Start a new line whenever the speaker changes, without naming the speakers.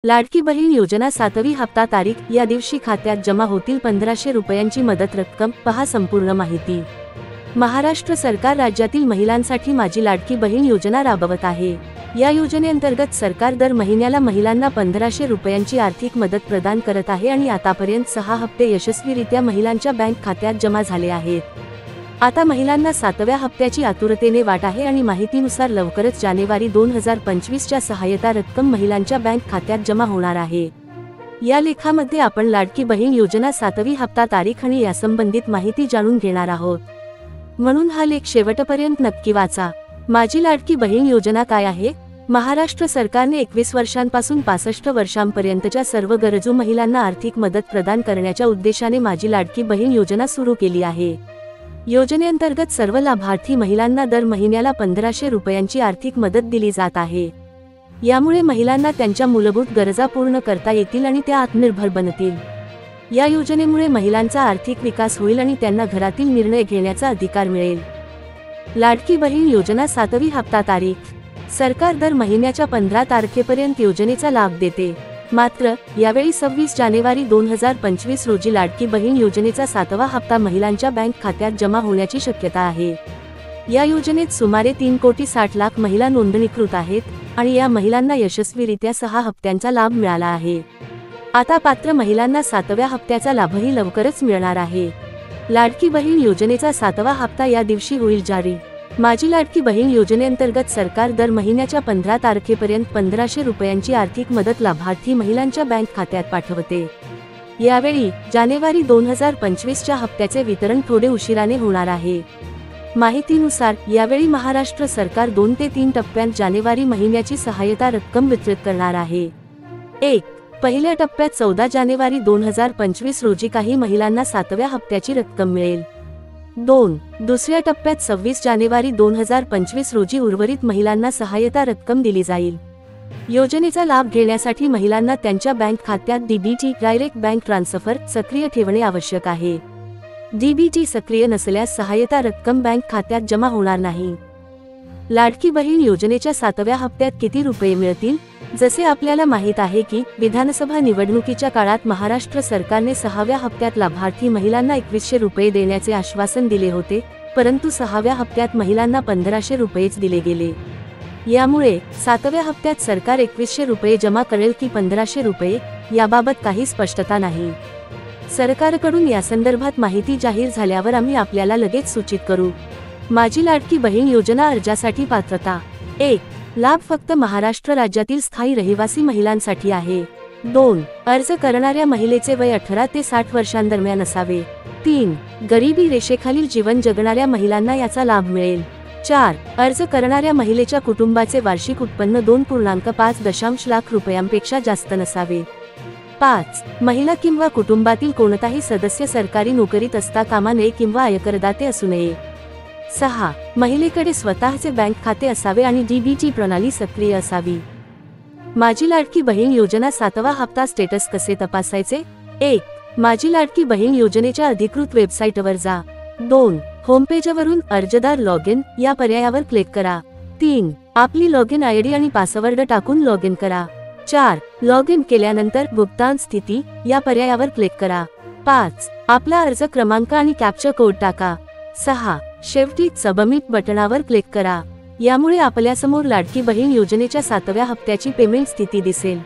लाडकी बहीण योजना 7वी हप्ता तारीख या दिवशी खात्यात जमा होतील 1500 रुपयांची मदत रक्कम। पहा संपूर्ण माहिती। महाराष्ट्र सरकार राज्यातील महिलांसाठी माझी लाडकी बहीण योजना राबवत आहे। या योजनेअंतर्गत सरकार दर महिन्याला महिलांना 1500 रुपयांची आर्थिक मदत प्रदान करत आहे आणि आतापर्यंत 6 हप्ते यशस्वीरित्या महिलांच्या बँक खात्यात जमा झाले आहेत। आता महिलांना 7व्या हप्त्याची आतुरतेने वाट आहे आणि माहितीनुसार लवकरच जानेवारी 2025 च्या सहाय्यता रक्कम महिलांच्या बँक खात्यात जमा होणार आहे। या लेखामध्ये आपण लाडकी बहीण योजना 7वी हप्ता तारीख आणि यासंबंधित माहिती जाणून घेणार आहोत, म्हणून हा लेख शेवटपर्यंत नक्की वाचा। माझी लाडकी बहीण योजना काय आहे? महाराष्ट्र सरकारने 21 वर्षांपासून 65 वर्षांपर्यंतच्या सर्व गरजू महिलांना आर्थिक मदत प्रदान करण्याच्या उद्देशाने माझी लाडकी बहीण योजना सुरू केली आहे। योजनेअंतर्गत सर्व लाभार्थी महिलांना दर महिन्याला 1500 रुपयांची आर्थिक मदत दिली जात आहे। यामुळे महिलांना त्यांच्या मूलभूत गरजा पूर्ण करता येतील आणि त्या आत्मनिर्भर बनतील। या योजनेमुळे महिलांचा आर्थिक विकास होईल आणि त्यांना घरातील निर्णय घेण्याचा अधिकार मिळेल। लाडकी बहीण योजना 7वी हप्ता तारीख। सरकार दर महिन्याच्या 15 तारखेपर्यंत योजनेचा लाभ देते। मात्र यावेळी 26 जानेवारी 2025 रोजी लाडकी बहीण योजनेचा 7वा हप्ता महिलांच्या बँक खात्यात जमा होण्याची शक्यता आहे। या योजनेत सुमारे 3,60,00,000 महिला नोंदणीकृत आहेत आणि या महिलांना यशस्वीरित्या 6 हप्त्यांचा लाभ मिळाला आहे। आता पात्र महिलांना 7व्या हप्त्याचा लाभही लवकरच मिळणार आहे। लाडकी बहीण योजनेचा 7वा हप्ता या दिवशी होईल जारी। माझी लाडकी बहीण योजनेअंतर्गत सरकार दर महिन्याच्या 15 तारखेपर्यंत 1500 रुपयांची आर्थिक मदत लाभार्थी महिलांच्या बँक खात्यात पाठवते। यावेळी जानेवारी 2025 च्या हप्त्याचे वितरण थोडे उशिराने होणार आहे। माहितीनुसार यावेळी महाराष्ट्र सरकार 2 ते 3 टप्प्यांत जानेवारी महिन्याची सहाय्यता रक्कम वितरित करणार आहे। 1. पहिल्या टप्प्यात 14 जानेवारी 2025 रोजी काही महिलांना 7व्या हप्त्याची रक्कम मिळेल। 2. दुसऱ्या टप्प्यात 26 जानेवारी 2025 रोजी उर्वरित महिलांना सहाय्यता रक्कम दिली जाईल। योजनेचा लाभ घेण्यासाठी महिलांना त्यांच्या बँक खात्यात डीबीटी डायरेक्ट बँक ट्रान्सफर सक्रिय ठेवणे आवश्यक आहे। डीबीटी सक्रिय नसल्यास सहाय्यता रक्कम बँक खात्यात जमा होणार नाही। लाडकी बहीण योजनेच्या 7व्या हप्त्यात किती रुपये मिळतील? जसे आपल्याला माहित आहे की विधानसभा निवडणुकीच्या काळात महाराष्ट्र सरकारने 6व्या हप्त्यात लाभार्थी महिलांना 2100 रुपये देण्याचे आश्वासन दिले होते, परंतु 6व्या हप्त्यात महिलांना 1500 रुपयेच दिले गेले। यामुळे 7व्या हप्त्यात सरकार 2100 रुपये जमा करेल की 1500 रुपये याबाबत काही स्पष्टता नाही। सरकारकडून यासंदर्भात माहिती जाहीर झाल्यावर आम्ही आपल्याला लगेच सूचित करू। माझी लाडकी बहीण योजना अर्जासाठी पात्रता। 1. लाभ फक्त महाराष्ट्र राज्यातील स्थायी रहिवासी महिलांसाठी आहे। 2. अर्ज करणाऱ्या महिलेचे वय 18 ते 60 वर्षांदरम्यान असावे। 3. गरिबी रेषेखालील जीवन जगणाऱ्या महिलांना याचा लाभ मिळेल। 4. अर्ज करणाऱ्या महिलेच्या कुटुंबाचे वार्षिक उत्पन्न 2.5 लाख रुपयांपेक्षा जास्त नसावे। 5. महिला किंवा कुटुंबातील कोणताही सदस्य सरकारी नोकरीत असता कामा नये किंवा आयकरदाते असू नये। 6. महिलेकडे स्वतःचे बँक खाते असावे आणि डीबीटी प्रणाली सक्रिय असावी। माझी लाडकी बहीण योजना 7वा हप्ता स्टेटस कसे तपासायचे? 1. माझी लाडकी बहीण योजनेच्या अधिकृत वेबसाईटवर जा। 2. होमपेजवरून अर्जदार लॉग इन या पर्यायावर क्लिक करा। 3. आपली लॉग इन आयडी आणि पासवर्ड टाकून लॉग इन करा। 4. लॉग इन केल्यानंतर भुगतान स्थिती या पर्यायावर क्लिक करा। 5. आपला अर्ज क्रमांक आणि कॅप्चा कोड टाका। 6. शेवटी सबमिट बटणावर क्लिक करा। यामुळे आपल्यासमोर लाडकी बहीण योजनेच्या 7व्या हप्त्याची पेमेंट स्थिती दिसेल।